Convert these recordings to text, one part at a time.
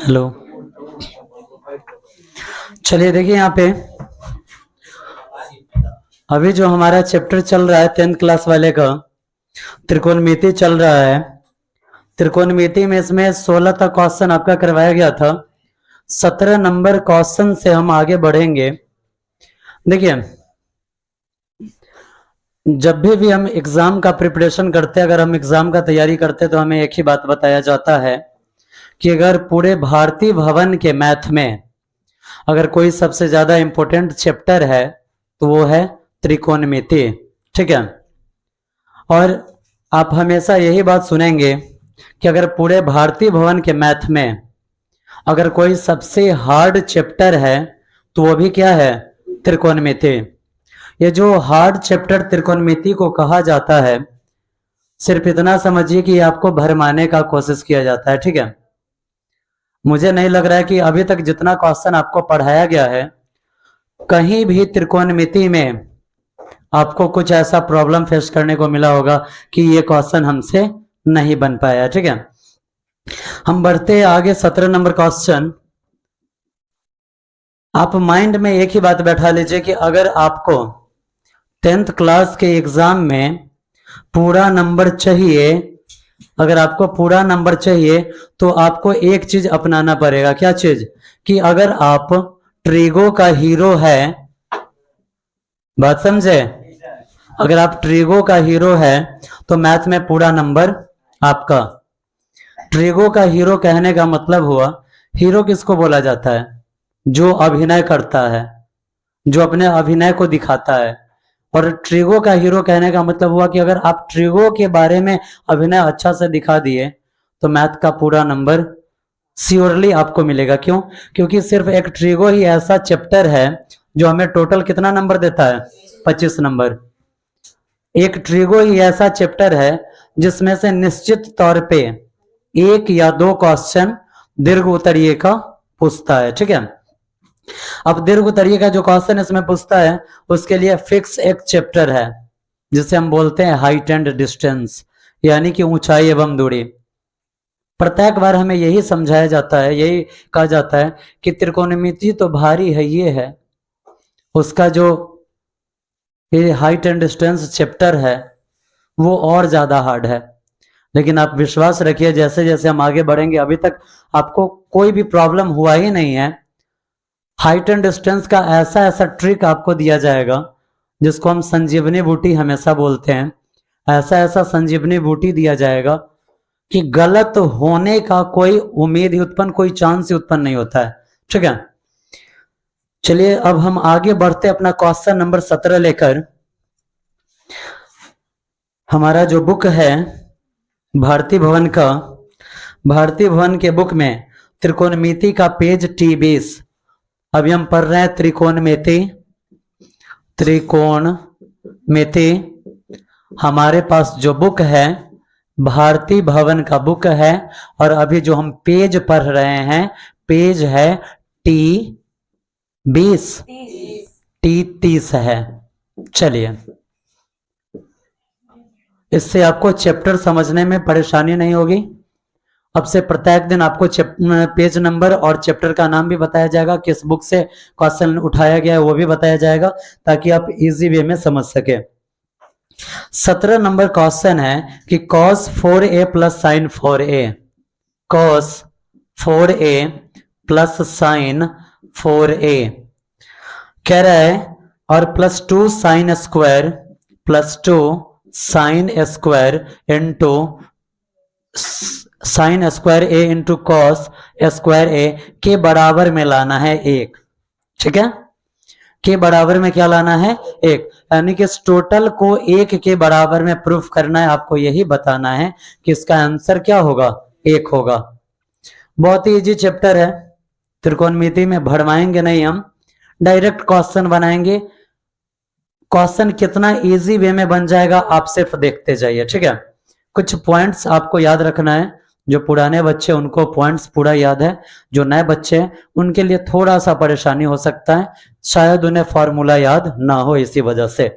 Hello. चलिए देखिए यहाँ पे अभी जो हमारा चैप्टर चल रहा है 10th क्लास वाले का त्रिकोणमिति चल रहा है। त्रिकोणमिति में इसमें 16 तक क्वेश्चन आपका करवाया गया था। 17 नंबर क्वेश्चन से हम आगे बढ़ेंगे। देखिए जब भी हम एग्जाम का प्रिपरेशन करते हैं, अगर हम एग्जाम का तैयारी करते हैं तो हमें एक ही बात बताया जाता है कि अगर पूरे भारतीय भवन के मैथ में अगर कोई सबसे ज्यादा इंपॉर्टेंट चैप्टर है तो वो है त्रिकोणमिति। ठीक है। और आप हमेशा यही बात सुनेंगे कि अगर पूरे भारतीय भवन के मैथ में अगर कोई सबसे हार्ड चैप्टर है तो वो भी क्या है? त्रिकोणमिति। ये जो हार्ड चैप्टर त्रिकोणमिति को कहा जाता है, सिर्फ इतना समझिए कि आपको भरमाने का कोशिश किया जाता है। ठीक है। मुझे नहीं लग रहा है कि अभी तक जितना क्वेश्चन आपको पढ़ाया गया है कहीं भी त्रिकोणमिति में आपको कुछ ऐसा प्रॉब्लम फेस करने को मिला होगा कि ये क्वेश्चन हमसे नहीं बन पाया। ठीक है। हम बढ़ते हैं आगे। 17 नंबर क्वेश्चन। आप माइंड में एक ही बात बैठा लीजिए कि अगर आपको 10th क्लास के एग्जाम में पूरा नंबर चाहिए, अगर आपको पूरा नंबर चाहिए तो आपको एक चीज अपनाना पड़ेगा। क्या चीज? कि अगर आप ट्रिगो का हीरो है, बात समझे? अगर आप ट्रिगो का हीरो है तो मैथ में पूरा नंबर आपका। ट्रिगो का हीरो कहने का मतलब हुआ, हीरो किसको बोला जाता है? जो अभिनय करता है, जो अपने अभिनय को दिखाता है। और ट्रिगो का हीरो कहने का मतलब हुआ कि अगर आप ट्रिगो के बारे में अभिनय अच्छा से दिखा दिए तो मैथ का पूरा नंबर श्योरली आपको मिलेगा। क्यों? क्योंकि सिर्फ एक ट्रिगो ही ऐसा चैप्टर है जो हमें टोटल कितना नंबर देता है? 25 नंबर। एक ट्रिगो ही ऐसा चैप्टर है जिसमें से निश्चित तौर पे एक या दो क्वेश्चन दीर्घ उत्तरीय का पूछता है। ठीक है। अब दीर्घ उत्तरीय का जो क्वेश्चन इसमें पूछता है उसके लिए फिक्स एक चैप्टर है जिसे हम बोलते हैं हाइट एंड डिस्टेंस, यानी कि ऊंचाई एवं दूरी। प्रत्येक बार हमें यही समझाया जाता है, यही कहा जाता है कि त्रिकोणमिति तो भारी है, ये है उसका जो ये हाइट एंड डिस्टेंस चैप्टर है वो और ज्यादा हार्ड है। लेकिन आप विश्वास रखिए जैसे जैसे हम आगे बढ़ेंगे अभी तक आपको कोई भी प्रॉब्लम हुआ ही नहीं है। हाइट एंड डिस्टेंस का ऐसा ऐसा ट्रिक आपको दिया जाएगा जिसको हम संजीवनी बूटी हमेशा बोलते हैं। ऐसा ऐसा संजीवनी बूटी दिया जाएगा कि गलत होने का कोई उम्मीद ही उत्पन्न, कोई चांस ही उत्पन्न नहीं होता है। ठीक है। चलिए अब हम आगे बढ़ते अपना क्वेश्चन नंबर 17 लेकर। हमारा जो बुक है भारतीय भवन का, भारतीय भवन के बुक में त्रिकोणमिति का पेज T20। अभी हम पढ़ रहे हैं त्रिकोणमिति। त्रिकोणमिति हमारे पास जो बुक है भारतीय भवन का बुक है और अभी जो हम पेज पढ़ रहे हैं पेज है T20, T30 है। चलिए इससे आपको चैप्टर समझने में परेशानी नहीं होगी। अब से प्रत्येक दिन आपको पेज नंबर और चैप्टर का नाम भी बताया जाएगा, किस बुक से क्वेश्चन उठाया गया है वो भी बताया जाएगा ताकि आप इजी वे में समझ सके। 17 नंबर क्वेश्चन है कि cos 4a plus sine 4a, cos 4a plus sine 4a कह रहा है, और plus 2 sine square plus 2 sine square into sine square A into cos square A के बराबर में लाना है 1। ठीक है। के बराबर में क्या लाना है? 1। यानी कि इस टोटल को 1 के बराबर में प्रूफ करना है। आपको यही बताना है कि इसका आंसर क्या होगा? 1 होगा। बहुत ही इजी चैप्टर है। त्रिकोणमिति में भड़माएंगे नहीं, हम डायरेक्ट क्वेश्चन बनाएंगे। क्वेश्चन कितना इजी वे में बन जाएगा आप सिर्फ देखते जाइए। ठीक है। कुछ पॉइंट्स आपको याद रखना है। जो पुराने बच्चे उनको पॉइंट्स पूरा याद है, जो नए बच्चे हैं उनके लिए थोड़ा सा परेशानी हो सकता है, शायद उन्हें फॉर्मूला याद ना हो इसी वजह से।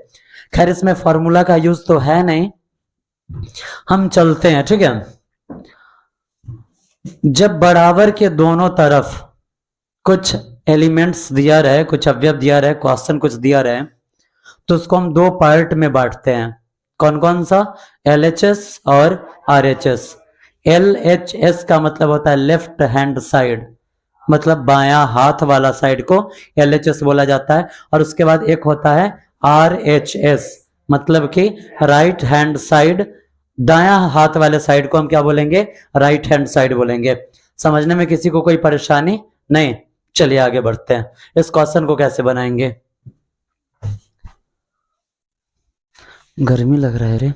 खैर इसमें फॉर्मूला का यूज तो है नहीं, हम चलते हैं। ठीक है। जब बराबर के दोनों तरफ कुछ एलिमेंट्स दिया रहे, कुछ अवयव दिया रहे, क्वेश्चन कुछ दिया रहे, तो उसको हम दो पार्ट में बांटते हैं। कौन कौन सा? LHS और RHS। LHS का मतलब होता है लेफ्ट हैंड साइड, मतलब बायां हाथ वाला साइड को LHS बोला जाता है। और उसके बाद एक होता है RHS, मतलब कि राइट हैंड साइड, दायां हाथ वाले साइड को हम क्या बोलेंगे? राइट हैंड साइड बोलेंगे। समझने में किसी को कोई परेशानी नहीं? चलिए आगे बढ़ते हैं। इस क्वेश्चन को कैसे बनाएंगे? गर्मी लग रहा है रे।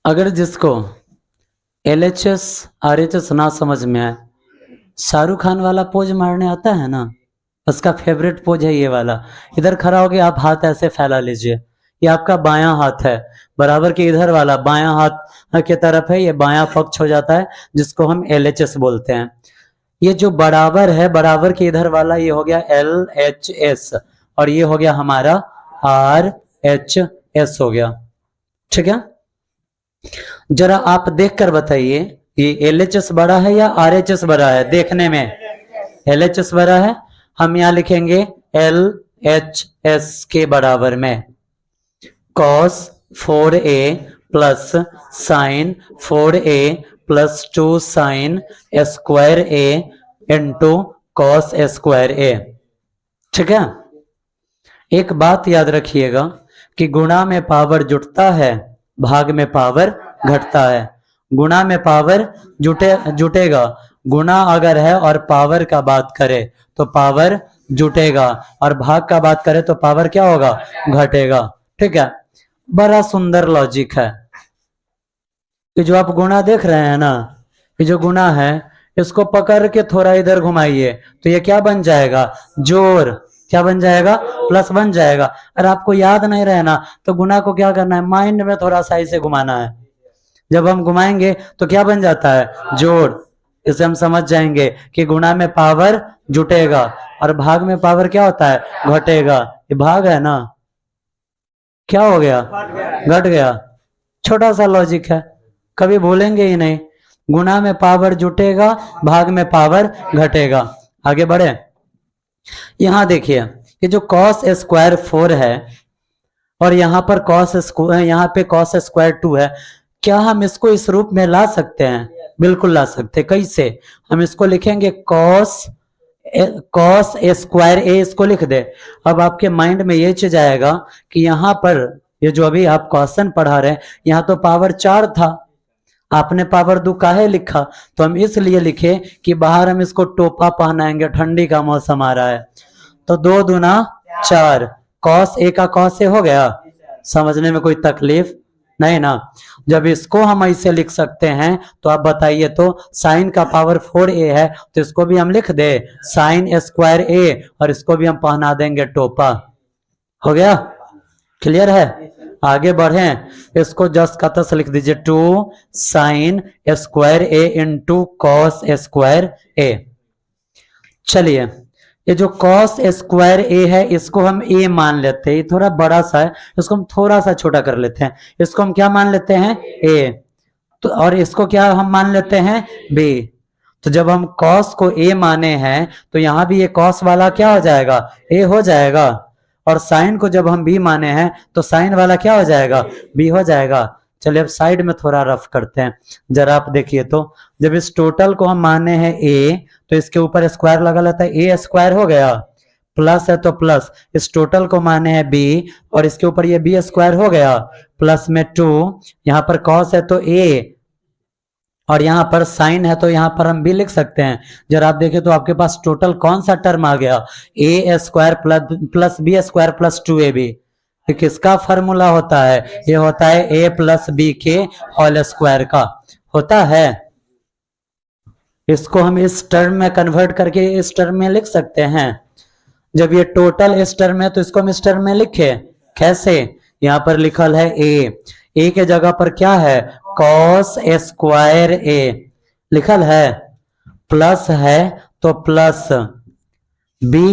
अगर जिसको LHS RHS ना समझ में आए, शाहरुख खान वाला पोज मारने आता है ना, उसका फेवरेट पोज है ये वाला। इधर खड़ा होके आप हाथ ऐसे फैला लीजिए, ये आपका बायां हाथ है। बराबर के इधर वाला बायां हाथ की तरफ है, ये बायां पक्ष हो जाता है, जिसको हम LHS बोलते हैं। ये जो बराबर है, बराबर के इधर वाला, ये हो गया LHS, और ये हो गया हमारा RHS हो गया। ठीक है, जरा आप देखकर बताइए ये LHS बड़ा है या RHS बड़ा है? देखने में LHS बड़ा है। हम यहां लिखेंगे LHS के बराबर में cos 4a plus sine 4a plus 2 sine square a into cos square a। ठीक है, एक बात याद रखिएगा कि गुणा में पावर जुटता है, भाग में पावर घटता है। गुणा में पावर जुटेगा, गुणा अगर है और पावर का बात करे तो पावर जुटेगा, और भाग का बात करे तो पावर क्या होगा? घटेगा। ठीक है, बड़ा सुंदर लॉजिक है। ये जो आप गुणा देख रहे हैं ना, ये जो गुणा है, इसको पकड़ के थोड़ा इधर घुमाइए तो ये क्या बन जाएगा? जोड़। क्या बन जाएगा? प्लस बन जाएगा। अगर आपको याद नहीं रहना तो गुणा को क्या करना है? माइंड में थोड़ा सा इसे घुमाना है। जब हम घुमाएंगे तो क्या बन जाता है? जोड़। इसे हम समझ जाएंगे कि गुणा में पावर जुटेगा और भाग में पावर क्या होता है? घटेगा। ये भाग है ना, क्या हो गया? घट गया। छोटा सा लॉजिक है, कभी भूलेंगे ही नहीं। गुणा में पावर जुटेगा, भाग में पावर घटेगा। आगे बढ़े। यहां देखिए, ये जो cos स्क्वायर 4 है और यहाँ पर यहाँ पे cos स्क्वायर 2 है, क्या हम इसको इस रूप में ला सकते हैं? बिल्कुल ला सकते। कैसे? हम इसको लिखेंगे cos स्क्वायर a, इसको लिख दे। अब आपके माइंड में ये चीज आएगा कि यहाँ पर ये जो अभी आप क्वेश्चन पढ़ा रहे हैं, यहाँ तो पावर 4 था, आपने पावर 2 काहे लिखा? तो हम इसलिए लिखे कि बाहर हम इसको टोपा पहनाएंगे, ठंडी का मौसम आ रहा है, तो 2 दूना 4, cos a का cos a हो गया। समझने में कोई तकलीफ नहीं ना? जब इसको हम ऐसे लिख सकते हैं तो आप बताइए, तो साइन का पावर 4a है तो इसको भी हम लिख दे साइन स्क्वायर a, और इसको भी हम पहना देंगे टोपा। हो गया? क्लियर है? आगे बढ़े, इसको जस्ट का तस लिख दीजिए 2 sine square a into cos square a। चलिए, ये जो cos स्क्वायर a है, इसको हम a मान लेते हैं। ये थोड़ा बड़ा सा है, इसको हम थोड़ा सा छोटा कर लेते हैं। इसको हम क्या मान लेते हैं? a। तो और इसको क्या हम मान लेते हैं? b। तो जब हम cos को a माने हैं तो यहां भी ये cos वाला क्या हो जाएगा? a हो जाएगा। और साइन को जब हम b माने हैं तो साइन वाला क्या हो जाएगा? b हो जाएगा। चलिए अब साइड में थोड़ा रफ करते हैं। जरा आप देखिए, तो जब इस टोटल को हम माने हैं a, तो इसके ऊपर स्क्वायर लगा लेता है, a स्क्वायर हो गया, प्लस है तो प्लस, इस टोटल को माने हैं b और इसके ऊपर ये b स्क्वायर हो गया, प्लस में 2, यहाँ पर cos है तो a, और यहाँ पर साइन है तो यहाँ पर हम भी लिख सकते हैं। जरा आप देखें तो आपके पास टोटल कौन सा टर्म आ गया? a square plus b square plus 2ab। ये किसका फॉर्मूला होता है? ये होता है a प्लस बी के होल स्क्वायर का होता है। इसको हम इस टर्म में कन्वर्ट करके इस टर्म में लिख सकते हैं। जब ये टोटल इस टर्म है तो इसको हम इस टर्म में लिखे। कैसे? यहाँ पर लिखल है a के जगह पर क्या है? cos स्क्वायर a, लिखल है, प्लस है तो प्लस बी,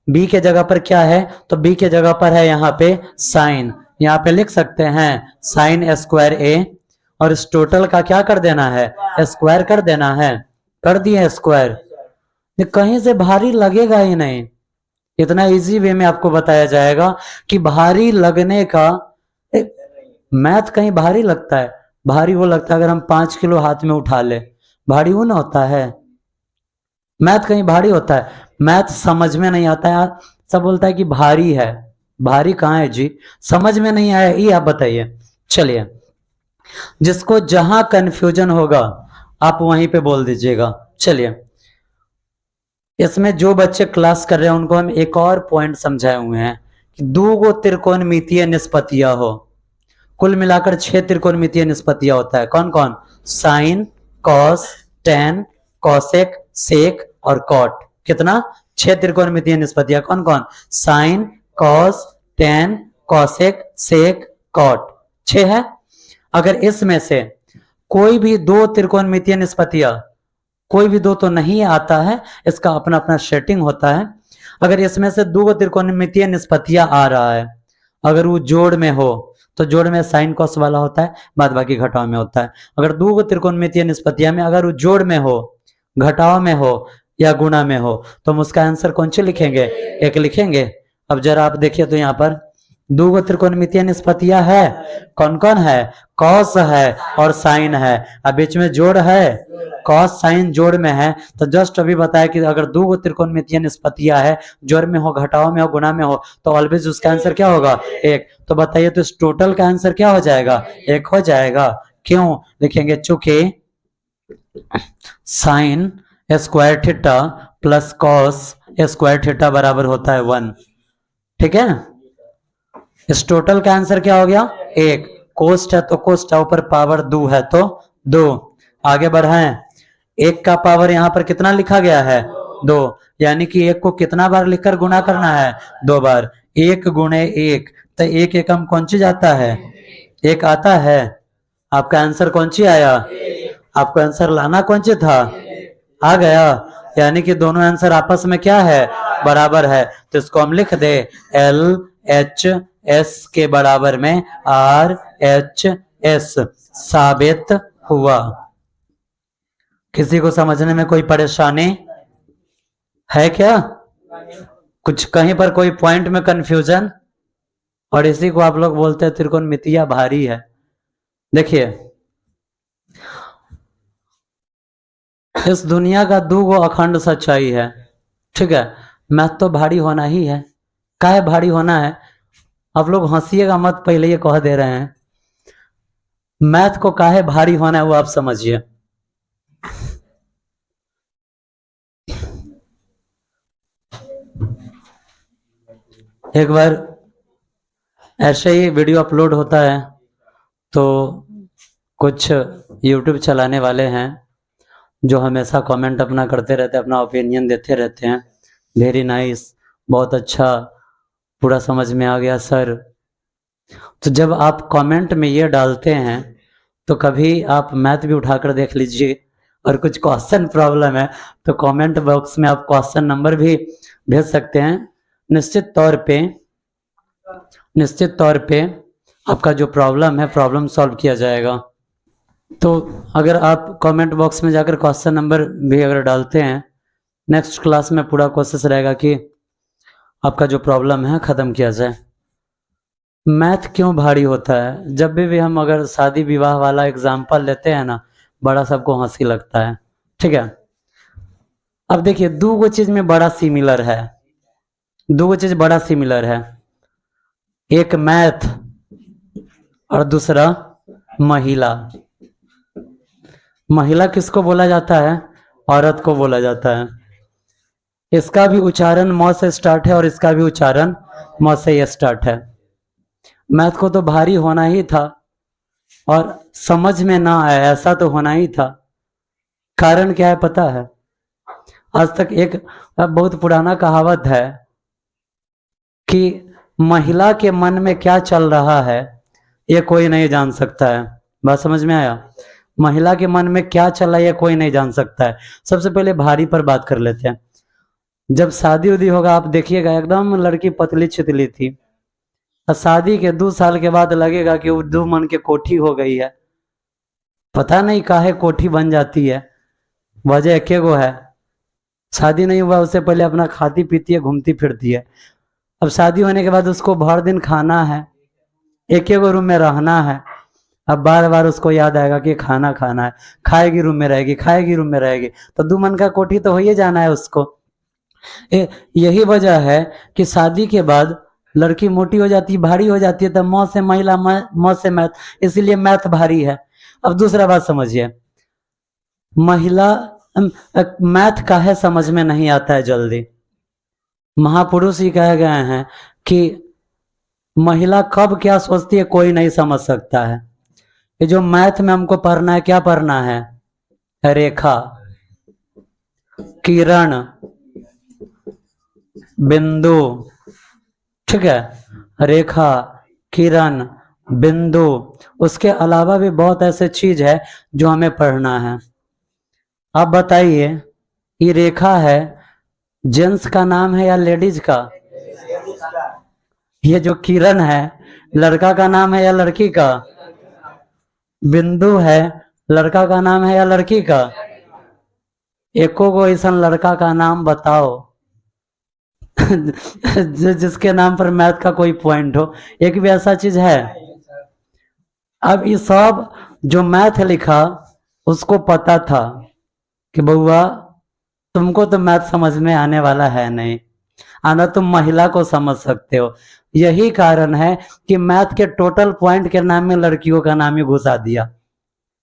बी के जगह पर क्या है, तो बी के जगह पर है यहाँ पे साइन, यहाँ पे लिख सकते हैं साइन स्क्वायर ए, और इस टोटल का क्या कर देना है, स्क्वायर कर देना है, कर दिए स्क्वायर। कहीं से भारी लगेगा ही नहीं, इतना इजी वे में आपको बताया जाएगा कि भारी लगने का, मैथ कहीं भारी लगता है, भारी वो लगता है अगर हम 5 किलो हाथ में उठा ले, भारी वो ना होता है, मैथ कहीं भारी होता है, मैथ समझ में नहीं आता है, सब बोलता है कि भारी है, भारी कहाँ है जी, समझ में नहीं आया ये आप बताइए। चलिए, जिसको जहां कंफ्यूजन होगा आप वहीं पे बोल दीजिएगा। चलिए, इसमें जो बच्चे क्लास कर रहे हैं उनको हम एक और पॉइंट समझाए हुए हैं कि दो गो त्रिकोणमितीय निष्पत्तियां हो, कुल मिलाकर 6 त्रिकोणमितीय निष्पत्तियां होता है, कौन कौन, साइन, कॉस, टेन, कॉसेक, सेक और कॉट। कितना, 6 त्रिकोणमितीय निष्पत्तियां, कौन कौन, साइन, कॉस, टेन, कॉसेक, सेक, कॉट, 6 है। अगर इसमें से कोई भी दो त्रिकोणमितीय निष्पत्तियां, कोई भी दो तो नहीं आता है, इसका अपना अपना सेटिंग होता है। अगर इसमें से दो त्रिकोणमितीय निष्पत्तियां आ रहा है, अगर वो जोड़ में हो तो जोड़ में साइन कॉस वाला होता है, बाद बाकी घटाव में होता है। अगर दो त्रिकोणमितीय निष्पत्तियां में अगर वो जोड़ में हो, घटाव में हो या गुणा में हो, तो हम उसका आंसर कौन सी लिखेंगे, एक लिखेंगे। अब जरा आप देखिए तो यहाँ पर दो त्रिकोणमितीय निष्पत्तियां है, कौन कौन है, कॉस है और साइन है, अब बीच में जोड़ है, कॉस साइन जोड़ में है, तो जस्ट अभी बताया कि अगर दो त्रिकोणमितीय निष्पत्तियां है, जोड़ में हो, घटाव में हो, गुणा में हो, तो ऑलवेज उसका आंसर क्या होगा, एक। तो बताइए तो इस टोटल का आंसर क्या हो जाएगा, एक हो जाएगा। क्यों लिखेंगे, चूंकि sine square theta plus cos square theta बराबर होता है 1, ठीक है। इस टोटल का आंसर क्या हो गया, एक। कोस्ट है तो कोस्ट है, ऊपर पावर 2 है तो 2। आगे बढ़ाएं, एक का पावर यहाँ पर कितना लिखा गया है, 2, यानी कि एक को कितना बार लिखकर गुणा करना है, 2 बार। 1 गुणे 1, तो एक एकम कौन सी जाता है, एक आता है। आपका आंसर कौन सी आया, आपको आंसर लाना कौन सी था, आ गया, यानी कि दोनों आंसर आपस में क्या है, बराबर है। तो इसको हम लिख दे LHS के बराबर में RHS, साबित हुआ। किसी को समझने में कोई परेशानी है क्या, कुछ कहीं पर कोई पॉइंट में कंफ्यूजन, और इसी को आप लोग बोलते हैं त्रिकोणमितीय भारी है। देखिए, इस दुनिया का दो गो अखंड सच्चाई है, ठीक है, मैथ तो भारी होना ही है। काहे भारी होना है, आप लोग हंसिएगा मत, पहले ये कह दे रहे हैं, मैथ को काहे भारी होना है वो आप समझिए। एक बार ऐसे ही वीडियो अपलोड होता है, तो कुछ YouTube चलाने वाले हैं जो हमेशा कमेंट अपना करते रहते हैं, अपना ओपिनियन देते रहते हैं, वेरी नाइस, बहुत अच्छा, पूरा समझ में आ गया सर। तो जब आप कमेंट में ये डालते हैं तो कभी आप मैथ भी उठाकर देख लीजिए, और कुछ क्वेश्चन प्रॉब्लम है तो कमेंट बॉक्स में आप क्वेश्चन नंबर भी भेज सकते हैं। निश्चित तौर पे आपका जो प्रॉब्लम है, प्रॉब्लम सॉल्व किया जाएगा। तो अगर आप कमेंट बॉक्स में जाकर क्वेश्चन नंबर भी अगर डालते हैं, नेक्स्ट क्लास में पूरा कोशिश रहेगा कि आपका जो प्रॉब्लम है ख़त्म किया जाए। मैथ क्यों भारी होता है, जब भी हम अगर शादी विवाह वाला एग्जाम्पल लेते हैं ना, बड़ा सबको हंसी लगता है, ठीक है। अब देखिए, दो गो चीज में बड़ा सिमिलर है, दो गो चीज बड़ा सिमिलर है, एक मैथ और दूसरा महिला। महिला किसको बोला जाता है, औरत को बोला जाता है। इसका भी उच्चारण म से स्टार्ट है और इसका भी उच्चारण म से ये स्टार्ट है। मैथ को तो भारी होना ही था, और समझ में ना आए ऐसा तो होना ही था। कारण क्या है पता है, आज तक एक बहुत पुराना कहावत है कि महिला के मन में क्या चल रहा है ये कोई नहीं जान सकता है। बात समझ में आया, महिला के मन में क्या चला ये कोई नहीं जान सकता है। सबसे पहले भारी पर बात कर लेते हैं। जब शादी उदी होगा आप देखिएगा, एकदम लड़की पतली छितली थी, और शादी के 2 साल के बाद लगेगा कि उर्दू मन के कोठी हो गई है। पता नहीं काहे कोठी बन जाती है, वजह एक गो है, शादी नहीं हुआ उससे पहले अपना खाती पीती है, घूमती फिरती है। अब शादी होने के बाद उसको भर दिन खाना है, एक गो रूम में रहना है। अब बार बार उसको याद आएगा कि खाना खाना है, खाएगी रूम में रहेगी, खाएगी रूम में रहेगी, तो 2 मन का कोठी तो हो ही जाना है उसको। यही वजह है कि शादी के बाद लड़की मोटी हो जाती है, भारी हो जाती है, तो मौत से महिला मौत से मैथ, इसीलिए मैथ भारी है। अब दूसरा बात समझिए, महिला मैथ काहे समझ में नहीं आता है जल्दी। महापुरुष ही कहे गए हैं कि महिला कब क्या सोचती है कोई नहीं समझ सकता है। ये जो मैथ में हमको पढ़ना है, क्या पढ़ना है? रेखा, किरण, बिंदु, ठीक है, रेखा, किरण, बिंदु। उसके अलावा भी बहुत ऐसे चीज है जो हमें पढ़ना है। आप बताइए, ये रेखा है, जेंट्स का नाम है या लेडीज का? ये जो किरण है, लड़का का नाम है या लड़की का? बिंदु है, लड़का का नाम है या लड़की का? एको को ऐसा लड़का का नाम बताओ जिसके नाम पर मैथ का कोई पॉइंट हो, एक भी ऐसा चीज है? अब ये सब जो मैथ लिखा उसको पता था कि बउआ तुमको तो मैथ समझ में आने वाला है नहीं, आना तुम महिला को समझ सकते हो। यही कारण है कि मैथ के टोटल पॉइंट के नाम में लड़कियों का नाम ही घुसा दिया।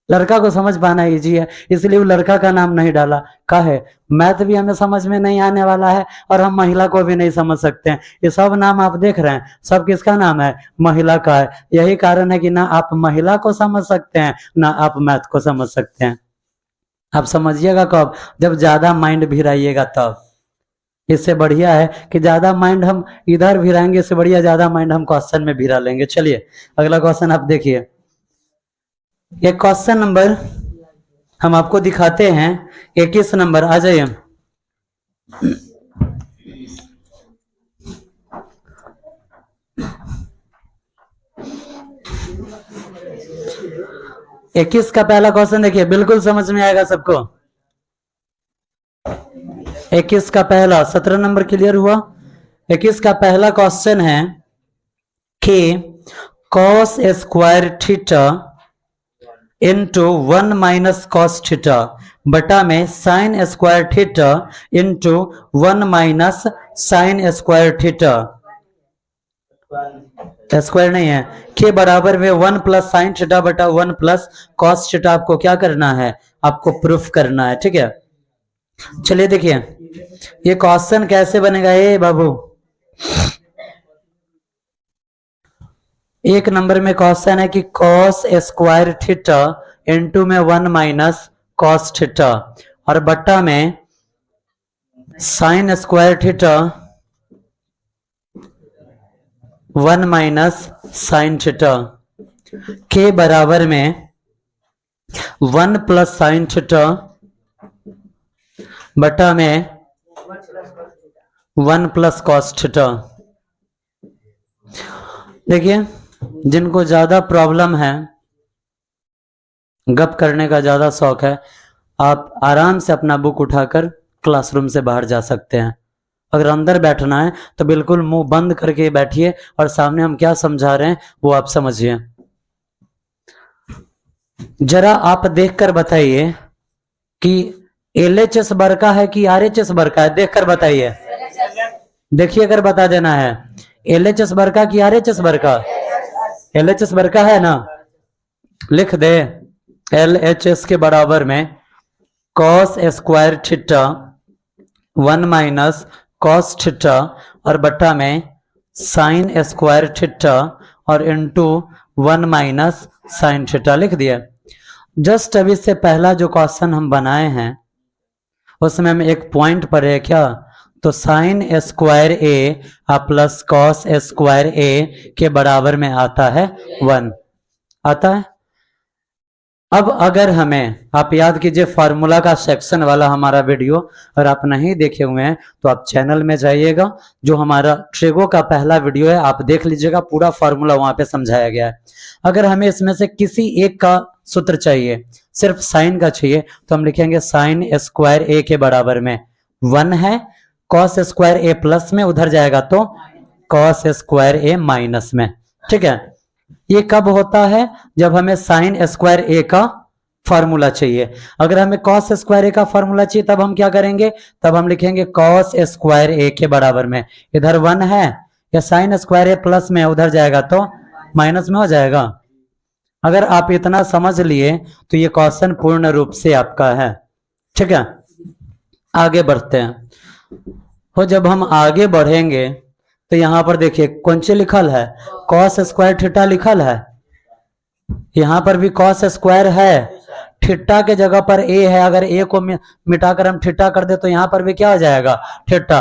लड़का को समझ पाना इजी है, इसलिए वो लड़का का नाम नहीं डाला। काहे? मैथ भी हमें समझ में नहीं आने वाला है और हम महिला को भी नहीं समझ सकते हैं। ये सब नाम आप देख रहे हैं, सब किसका नाम है? महिला का है। यही कारण है कि ना आप महिला को समझ सकते हैं ना आप मैथ को समझ सकते हैं। आप समझिएगा कब? जब ज्यादा माइंड भिराइएगा तब। इससे बढ़िया है कि ज्यादा माइंड हम इधर भिराएंगे, इससे बढ़िया ज्यादा माइंड हम क्वेश्चन में भिरा लेंगे। चलिए अगला क्वेश्चन आप देखिए। एक क्वेश्चन नंबर हम आपको दिखाते हैं 21 नंबर, आ जाइए। इक्कीस का पहला क्वेश्चन देखिए, बिल्कुल समझ में आएगा सबको। 21 का पहला, 17 नंबर क्लियर हुआ। 21 का पहला क्वेश्चन है कि cos square theta into 1 minus cos theta बटा में sine square theta into 1 minus sine square theta, square नहीं है, के बराबर में 1 प्लस साइन थीटा बटा 1 प्लस कॉस थीटा। आपको क्या करना है? आपको प्रूफ करना है, ठीक है। चलिए देखिए ये क्वेश्चन कैसे बनेगा। ये बाबू 1 नंबर में क्वेश्चन है कि cos स्क्वायर थीटा इंटू में 1 माइनस कॉस थीटा और बट्टा में sine square theta 1 minus sine theta के बराबर में 1 प्लस साइन थीटा बटा में 1 प्लस कॉस थीटा। देखिए जिनको ज्यादा प्रॉब्लम है, गप करने का ज्यादा शौक है, आप आराम से अपना बुक उठाकर क्लासरूम से बाहर जा सकते हैं। अगर अंदर बैठना है तो बिल्कुल मुंह बंद करके बैठिए और सामने हम क्या समझा रहे हैं वो आप समझिए। जरा आप देखकर बताइए कि LHS बरका है कि RHS बरका है, देखकर बताइए। देखिए अगर बता देना है LHS बरका कि RHS बरका? LHS बरका है ना, लिख दे LHS के बराबर में cos square theta 1 minus cos theta और बट्टा में साइन स्क्वायर थीटा और इंटू 1 माइनस साइन थीटा लिख दिया। जस्ट अभी से पहला जो क्वेश्चन हम बनाए हैं उसमें हम एक पॉइंट पर है क्या, तो sine square A plus cos square A के बराबर में आता है 1, आता है। अब अगर हमें, आप याद कीजिए फार्मूला का सेक्शन वाला हमारा वीडियो अगर आप नहीं देखे हुए हैं तो आप चैनल में जाइएगा, जो हमारा ट्रिगो का पहला वीडियो है आप देख लीजिएगा, पूरा फार्मूला वहां पे समझाया गया है। अगर हमें इसमें से किसी एक का सूत्र चाहिए, सिर्फ साइन का चाहिए, तो हम लिखेंगे साइन स्क्वायर ए के बराबर में 1 है, कॉस स्क्वायर ए प्लस में उधर जाएगा तो कॉस स्क्वायर ए माइनस में। ठीक है, ये कब होता है? जब हमें साइन स्क्वायर ए का फॉर्मूला चाहिए। अगर हमें कॉस स्क्वायर ए का फॉर्मूला चाहिए तब हम क्या करेंगे? तब हम लिखेंगे कॉस स्क्वायर ए के बराबर में, इधर 1 है, या साइन स्क्वायर ए प्लस में उधर जाएगा तो माइनस में हो जाएगा। अगर आप इतना समझ लिए तो ये क्वेश्चन पूर्ण रूप से आपका है। ठीक है, आगे बढ़ते हैं। तो जब हम आगे बढ़ेंगे तो यहां पर देखिए कौन सी लिखल है? कॉस स्क्वायर थीटा लिखल है। यहां पर भी कॉस स्क्वायर है, थीटा के जगह पर ए है, अगर ए को मिटाकर हम थीटा कर दे तो यहां पर भी क्या हो जाएगा? थीटा।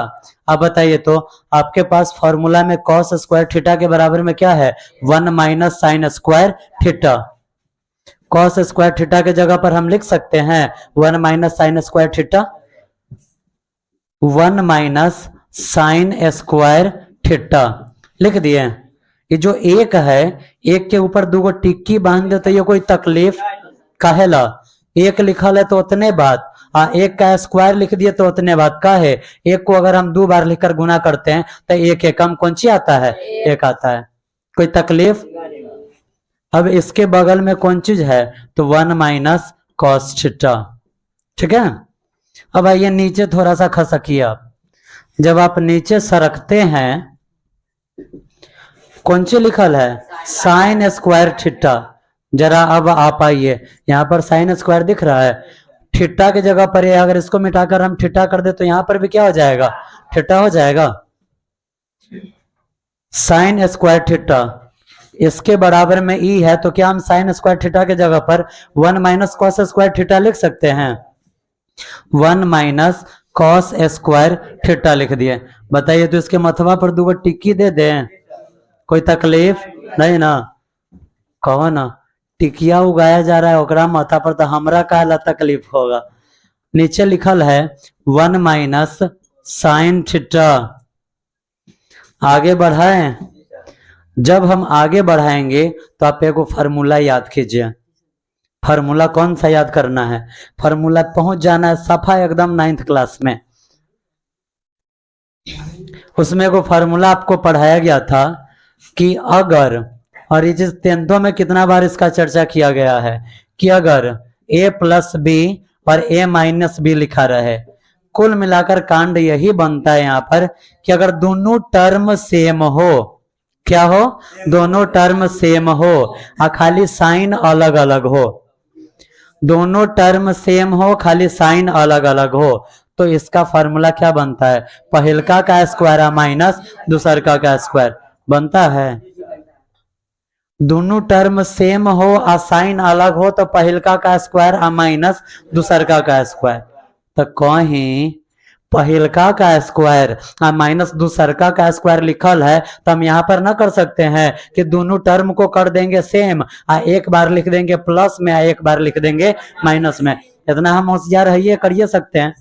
अब बताइए तो आपके पास फॉर्मूला में कॉस स्क्वायर थीटा के बराबर में क्या है? 1 minus sine square theta. Cos square theta के जगह पर हम लिख सकते हैं 1 minus sine square theta, 1 minus sine square theta लिख दिए। ये जो एक है, एक के ऊपर दो टिक्की बांध दे तो ये कोई तकलीफ काहेला? एक लिखल है तो उतने बात, एक का स्क्वायर लिख दिए तो उतने बात का है। एक को अगर हम 2 बार लिखकर गुना करते हैं तो एक एकम कौन सी आता है? एक आता है, कोई तकलीफ? अब इसके बगल में कौन चीज है? तो 1 माइनस कॉस थीटा। ठीक है, अब आइए नीचे थोड़ा सा खसकिए आप। जब आप नीचे सरकते हैं, कौन सी लिखल है? Sine square theta. जरा अब आप आइए, यहां पर साइन स्क्वायर दिख रहा है, थीटा की जगह पर है, अगर इसको मिटाकर हम थीटा कर दे तो यहां पर भी क्या हो जाएगा? थीटा हो जाएगा। साइन स्क्वायर थीटा इसके बराबर में ई है, तो क्या हम साइन स्क्वायर थीटा के जगह पर 1 माइनस कॉस स्क्वायर थीटा लिख सकते हैं? 1 माइनस कॉस स्क्वायर थीटा लिख दिए। बताइए तो इसके मथवा पर 2 टिक्की दे दें, कोई तकलीफ नहीं ना? कहो ना, टिकिया उगाया जा रहा है ओकरा माथा पर, तो हमरा काला तकलीफ होगा। नीचे लिखल है 1 माइनस साइन थीटा। आगे बढ़ाएं। जब हम आगे बढ़ाएंगे तो आप एक फार्मूला याद कीजिए। फार्मूला कौन सा याद करना है? फार्मूला पहुंच जाना है सफा एकदम 9th क्लास में। उसमें को फार्मूला आपको पढ़ाया गया था कि अगर, और ये चीज 10th में कितना बार इसका चर्चा किया गया है, कि अगर a प्लस बी और a माइनस बी लिखा रहे, कुल मिलाकर कांड यही बनता है यहाँ पर कि अगर दोनों टर्म सेम हो, क्या हो? दोनों टर्म सेम हो और खाली साइन अलग अलग हो, दोनों टर्म सेम हो खाली साइन अलग अलग हो, तो इसका फार्मूला क्या बनता है? पहलका का स्क्वायर माइनस दूसरका का स्क्वायर बनता है। दोनों टर्म सेम हो और साइन अलग हो तो पहलका का स्क्वायर माइनस दूसरका का स्क्वायर। तो कहीं पहलका का स्क्वायर माइनस दूसरका का स्क्वायर लिखल है, तो हम यहाँ पर ना कर सकते हैं कि दोनों टर्म को कर देंगे सेम, एक बार लिख देंगे प्लस में, एक बार लिख देंगे माइनस में। इतना हम होशियार है, ये करिए सकते हैं।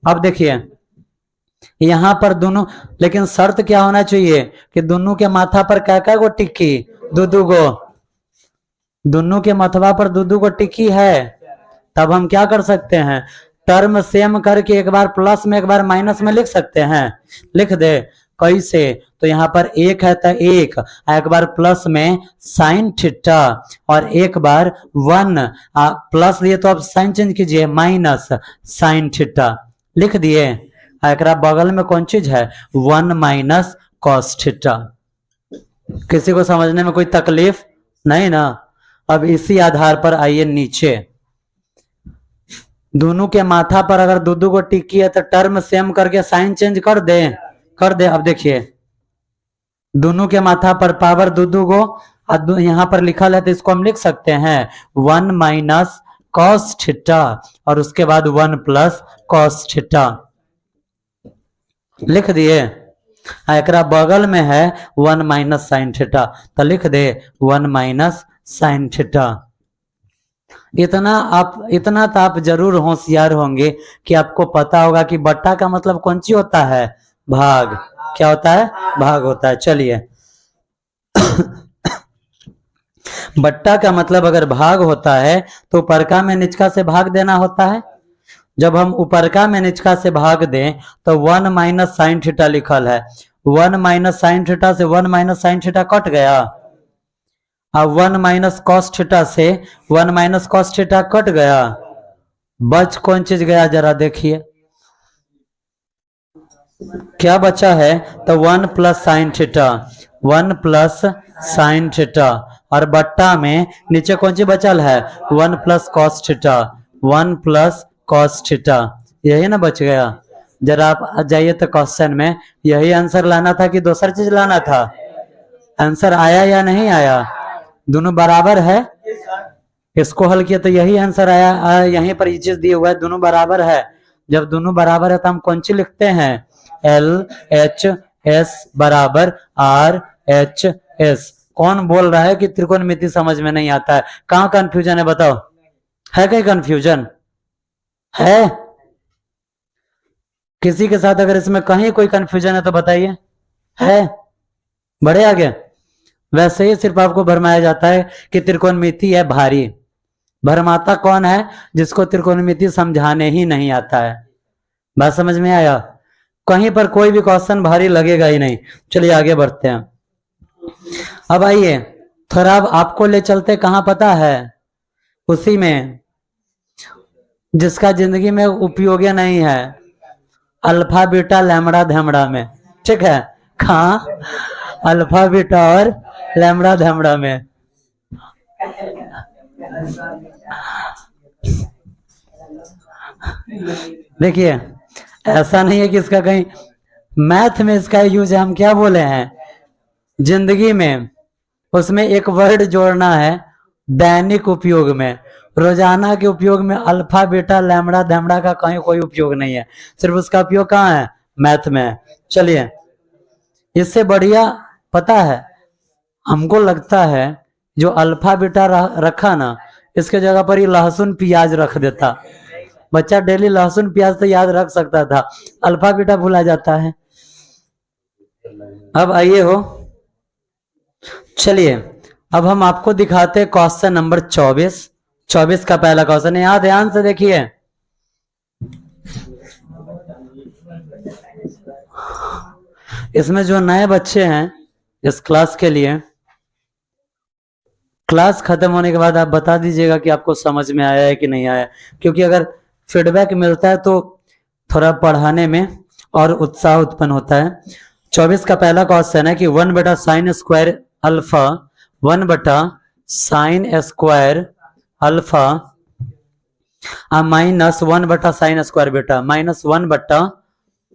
अब देखिए यहाँ पर दोनों, लेकिन शर्त क्या होना चाहिए कि दोनों के माथा पर क्या गो टिक्की? 2 गो। दोनों के मथवा पर 2 गो टिक्की है, तब हम क्या कर सकते हैं? टर्म सेम करके एक बार प्लस में एक बार माइनस में लिख सकते हैं। लिख दे कैसे? तो यहाँ पर 1 है तो एक बार प्लस में साइन थीटा और एक बार 1 प्लस दिए तो अब साइन चेंज कीजिए माइनस साइन थीटा लिख दिए। एक बगल में कौन चीज है? 1 माइनस कॉस थीटा। किसी को समझने में कोई तकलीफ नहीं ना? अब इसी आधार पर आइए नीचे, दोनों के माथा पर अगर 2 को टिक्की है तो टर्म सेम करके साइन चेंज कर दे। अब देखिए दोनों के माथा पर पावर 2 को यहाँ पर लिखा है, तो इसको हम लिख सकते हैं 1 माइनस कॉस थीटा और उसके बाद 1 प्लस कॉस थीटा लिख दिए। एक बगल में है 1 माइनस साइन थीटा, तो लिख दे 1 माइनस साइन थीटा। इतना तो आप जरूर होशियार होंगे कि आपको पता होगा कि बट्टा का मतलब कौन सी होता है, भाग। क्या होता है, भाग होता है। चलिए बट्टा का मतलब अगर भाग होता है तो ऊपरका में निचका से भाग देना होता है। जब हम ऊपरका में निचका से भाग दें तो 1 माइनस साइन थीटा लिखल है, 1 माइनस साइन थीटा से 1 माइनस साइन थीटा कट गया। अब 1 माइनस कॉस थीटा से 1 माइनस कॉस थीटा कट गया, बच कौन चीज गया जरा देखिए, क्या बचा है, तो 1 plus sine theta, 1 plus sine theta, और बट्टा में नीचे कौन सी बचल है, 1 plus cos theta, 1 plus cos theta, यही ना बच गया। जरा आप जाइए तो क्वेश्चन में यही आंसर लाना था कि दूसरा चीज लाना था, आंसर आया या नहीं आया, दोनों बराबर है। इसको हल किया तो यही आंसर आया, यहीं पर ये चीज दी हुआ है, दोनों बराबर है। जब दोनों बराबर है तो हम कौन सी लिखते हैं, एल एच एस बराबर आर एच एस। कौन बोल रहा है कि त्रिकोणमिति समझ में नहीं आता है, कहाँ कंफ्यूजन है बताओ, है कहीं कंफ्यूजन है किसी के साथ? अगर इसमें कहीं कोई कंफ्यूजन है तो बताइए, है? बढ़े आगे। वैसे ही सिर्फ आपको भरमाया जाता है कि त्रिकोणमिति है भारी। भरमाता कौन है, जिसको त्रिकोणमिति समझाने ही नहीं आता है। बात समझ में आया? कहीं पर कोई भी क्वेश्चन भारी लगेगा ही नहीं। चलिए आगे बढ़ते हैं। अब आइए थोड़ा अब आपको ले चलते कहां पता है, उसी में जिसका जिंदगी में उपयोगी नहीं है, अल्फा बीटा लैम्बडा धैम्बडा में। ठीक है, कहाँ, अल्फा बीटा और लैम्बडा धैम्बडा में। देखिए ऐसा नहीं है कि इसका कहीं मैथ में इसका यूज है, हम क्या बोले हैं, जिंदगी में उसमें एक वर्ड जोड़ना है, दैनिक उपयोग में, रोजाना के उपयोग में अल्फा बीटा लैम्बडा धैम्बडा का कहीं कोई उपयोग नहीं है, सिर्फ उसका उपयोग कहाँ है, मैथ में। चलिए इससे बढ़िया पता है, हमको लगता है जो अल्फा बीटा रखा ना, इसके जगह पर ही लहसुन प्याज रख देता, बच्चा डेली लहसुन प्याज तो याद रख सकता था, अल्फा बीटा भुला जाता है। अब आइए हो, चलिए अब हम आपको दिखाते हैं क्वेश्चन नंबर 24 का पहला क्वेश्चन है, यहां ध्यान से देखिए। इसमें जो नए बच्चे हैं इस क्लास के लिए, क्लास खत्म होने के बाद आप बता दीजिएगा कि आपको समझ में आया है कि नहीं आया, क्योंकि अगर फीडबैक मिलता है तो थोड़ा पढ़ाने में और उत्साह उत्पन्न होता है। 24 का पहला क्वेश्चन है कि 1 बटा साइन स्क्वायर अल्फा, 1 बटा साइन स्क्वायर अल्फा माइनस 1 बटा साइन स्क्वायर बीटा, माइनस 1 बटा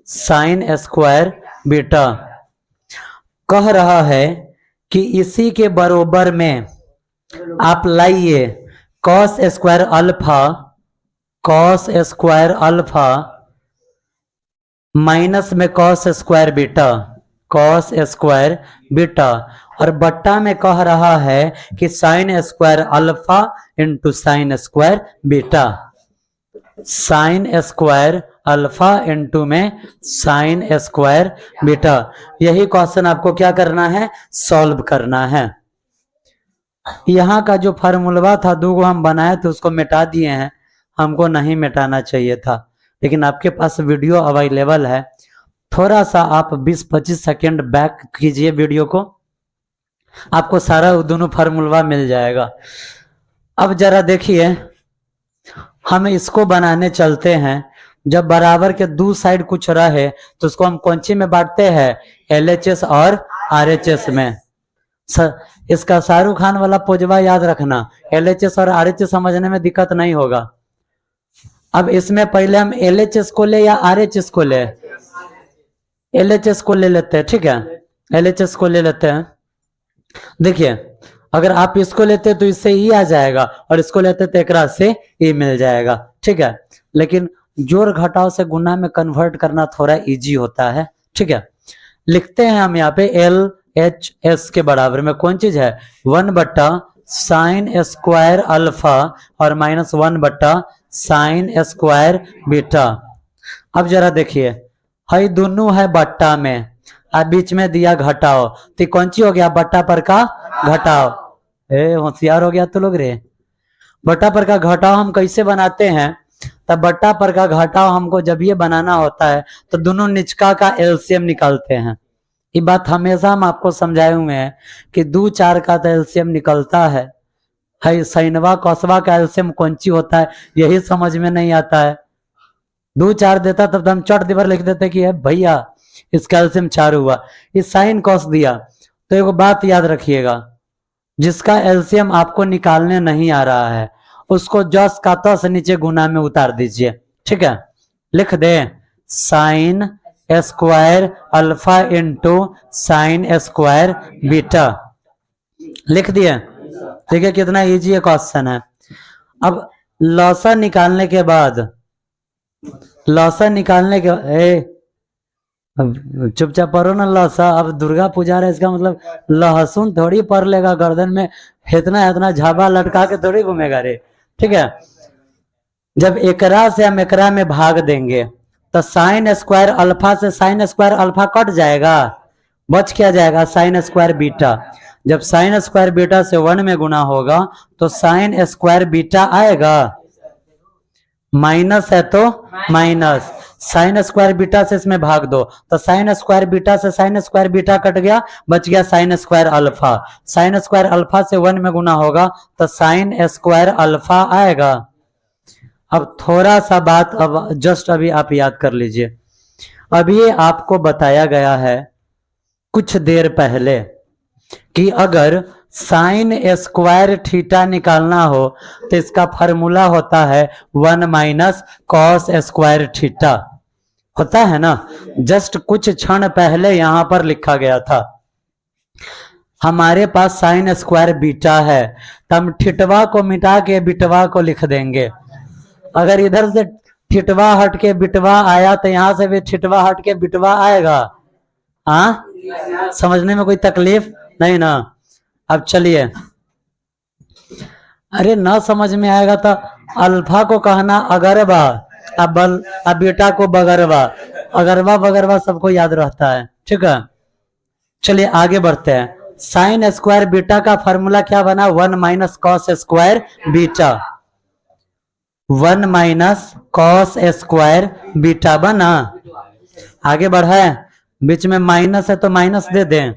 साइन स्क्वायर बीटा, कह रहा है कि इसी के बरोबर में आप लाइए cos square alpha, cos square alpha minus में cos square beta, cos square beta, और बट्टा में कह रहा है कि sine square alpha into sine square beta, sine square alpha into में साइन स्क्वायर बीटा। यही क्वेश्चन आपको क्या करना है, सॉल्व करना है। यहाँ का जो फार्मूला था दो गो हम बनाए थे उसको मिटा दिए हैं, हमको नहीं मिटाना चाहिए था, लेकिन आपके पास वीडियो अवेलेबल है, थोड़ा सा आप 20-25 सेकेंड बैक कीजिए वीडियो को, आपको सारा दोनों फार्मूला मिल जाएगा। अब जरा देखिए हम इसको बनाने चलते हैं। जब बराबर के दो साइड कुछ रहे तो उसको हम कौन सी में बांटते हैं, LHS और RHS में। इसका शाहरुख खान वाला पोजवा याद रखना, LHS और RHS समझने में दिक्कत नहीं होगा। अब इसमें पहले हम LHS को ले या RHS को ले, LHS को ले लेते हैं, ठीक है, LHS को ले लेते हैं। देखिए अगर आप इसको लेते तो इससे ई आ जाएगा, और इसको लेते तो एकरा से ई मिल जाएगा, ठीक है। लेकिन जोड़ घटाव से गुना में कन्वर्ट करना थोड़ा इजी होता है, ठीक है। लिखते हैं हम यहाँ पे LHS के बराबर में कौन चीज है, 1 बटा साइन स्क्वायर अल्फा और -1/sin² बीटा। अब जरा देखिए, हई दोनों है बट्टा में, अब बीच में दिया घटाओ, तो कौन सी हो गया, बट्टा पर का घटाओ। होशियार हो गया तो लोग रे। बट्टा पर का घटाओ हम कैसे बनाते हैं, तब बट्टा पर का घटाओ हमको जब ये बनाना होता है तो दोनों निचका का एलसीएम निकालते हैं। ये बात हमेशा हम आपको समझाए हुए हैं कि 2 4 का तो एलसीएम निकलता है साइनवा कौसवा का एलसीएम कौन सी होता है यही समझ में नहीं आता है। 2 4 देता तब तो हम चट दिवर लिख देते कि भैया इसका एलसीएम 4 हुआ, इस साइन कॉस दिया। तो एक बात याद रखिएगा, जिसका एलसीएम आपको निकालने नहीं आ रहा है उसको जस का तस नीचे गुना में उतार दीजिए, ठीक है। लिख दे sine square alpha into sin² beta, लिख दिए। देखिए कितना इजी क्वेश्चन है। अब लॉसा निकालने के बाद, चुपचाप पढ़ो ना लॉसा। अब दुर्गा पूजा रहा, इसका मतलब लहसुन थोड़ी पढ़ लेगा, गर्दन में इतना झाबा लटका के थोड़ी घूमेगा रे, ठीक है। जब एकरा से हम एकरा में भाग देंगे तो sin² अल्फा से sin² अल्फा कट जाएगा, बच क्या जाएगा sin² बीटा। जब sin² बीटा से 1 में गुना होगा तो sin² बीटा आएगा, माइनस है तो माइनस, sin² बीटा से इसमें भाग दो तो sin² बीटा से sin² बीटा कट गया, बच गया sin² अल्फा। sin² अल्फा से 1 में गुना होगा तो sin² अल्फा आएगा। अब थोड़ा सा बात अब जस्ट अभी आप याद कर लीजिए। अब ये आपको बताया गया है कुछ देर पहले कि अगर sin² थीटा निकालना हो तो इसका फार्मूला होता है 1 - cos² थीटा, होता है ना। जस्ट कुछ क्षण पहले यहां पर लिखा गया था। हमारे पास sin² बीटा है तो हम थीटवा को मिटा के बिटवा को लिख देंगे। अगर इधर से थीटवा हट के बिटवा आया तो यहां से भी थीटवा हट के बिटवा आएगा। हाँ, समझने में कोई तकलीफ नहीं ना। अब चलिए, अरे ना समझ में आएगा तो अल्फा को कहना अगरवा, अब बीटा को बगरवा, अगरवा बगरवा सबको याद रहता है, ठीक है। चलिए आगे बढ़ते हैं। sin² बीटा का फॉर्मूला क्या बना, 1 - cos² बीटा, 1 - cos² बीटा बना। आगे बढ़े, बीच में माइनस है तो माइनस दे दें।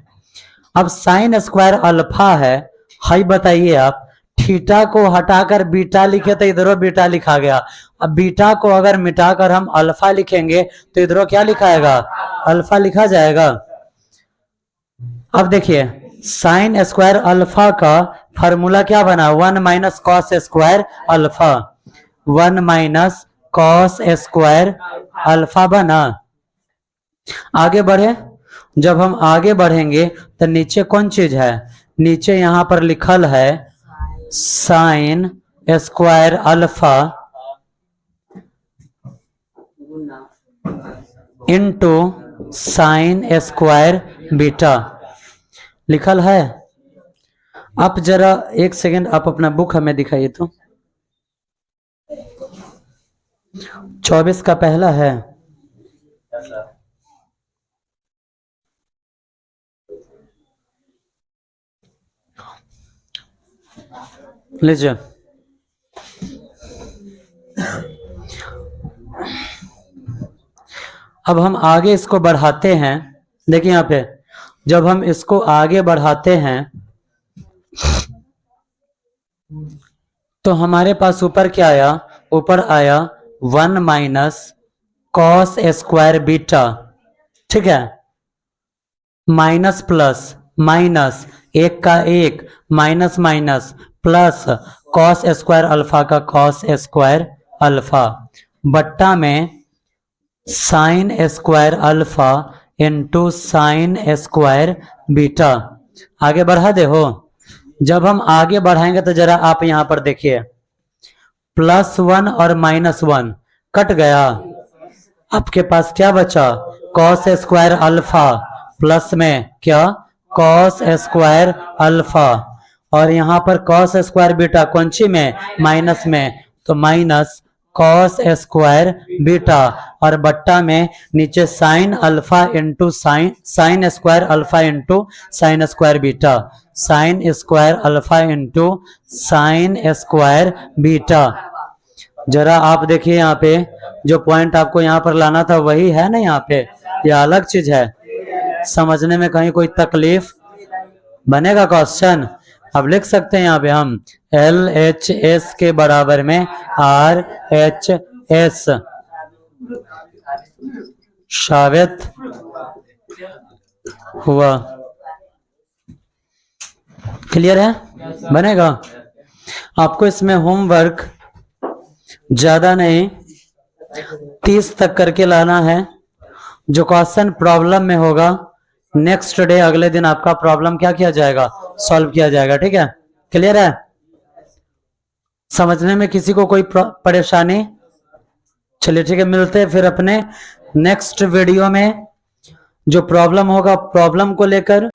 अब sin² अल्फा है, हाई बताइए आप, थीटा को हटाकर बीटा लिखे तो इधरों बीटा लिखा गया। अब बीटा को अगर मिटाकर हम अल्फा लिखेंगे तो इधरों क्या लिखाएगा, अल्फा लिखा जाएगा। अब देखिए sin² अल्फा का फॉर्मूला क्या बना, 1 - cos² अल्फा, 1 - cos² अल्फा बना। आगे बढ़े, जब हम आगे बढ़ेंगे तो नीचे कौन चीज है, नीचे यहां पर लिखल है sin² alpha into sin² beta लिखल है। आप जरा एक सेकंड आप अपना बुक हमें दिखाइए तो, 24 का पहला है। लीजिए, अब हम आगे इसको बढ़ाते हैं। देखिए यहाँ पे जब हम इसको आगे बढ़ाते हैं तो हमारे पास ऊपर क्या आया, ऊपर आया 1 - cos² बीटा, ठीक है। माइनस प्लस माइनस, एक का एक, minus minus plus cos² alpha का cos² अल्फा बट्टा में sin² alpha into sin² beta. आगे बढ़ा दे हो। जब हम आगे बढ़ाएंगे तो जरा आप यहां पर देखिए, +1 और -1 कट गया, आपके पास क्या बचा, cos² अल्फा प्लस में क्या cos² अल्फा, और यहाँ पर कॉस स्क्वायर बीटा कौन सी में, माइनस में, तो माइनस कॉस स्क्वायर बीटा, और बट्टा में नीचे sine alpha into sine square alpha into sine square beta, sine square alpha into sine square beta. जरा आप देखिए यहाँ पे जो पॉइंट आपको यहाँ पर लाना था वही है ना, यहाँ पे यह अलग चीज है, समझने में कहीं कोई तकलीफ बनेगा क्वेश्चन। अब लिख सकते हैं यहाँ पे हम LHS के बराबर में RHS साबित हुआ। क्लियर है, बनेगा। आपको इसमें होमवर्क ज्यादा नहीं 30 तक करके लाना है। जो क्वेश्चन प्रॉब्लम में होगा नेक्स्ट डे अगले दिन आपका प्रॉब्लम क्या किया जाएगा, सॉल्व किया जाएगा। ठीक है, क्लियर है, समझने में किसी को कोई परेशानी? चलिए ठीक है, मिलते हैं फिर अपने नेक्स्ट वीडियो में जो प्रॉब्लम होगा प्रॉब्लम को लेकर।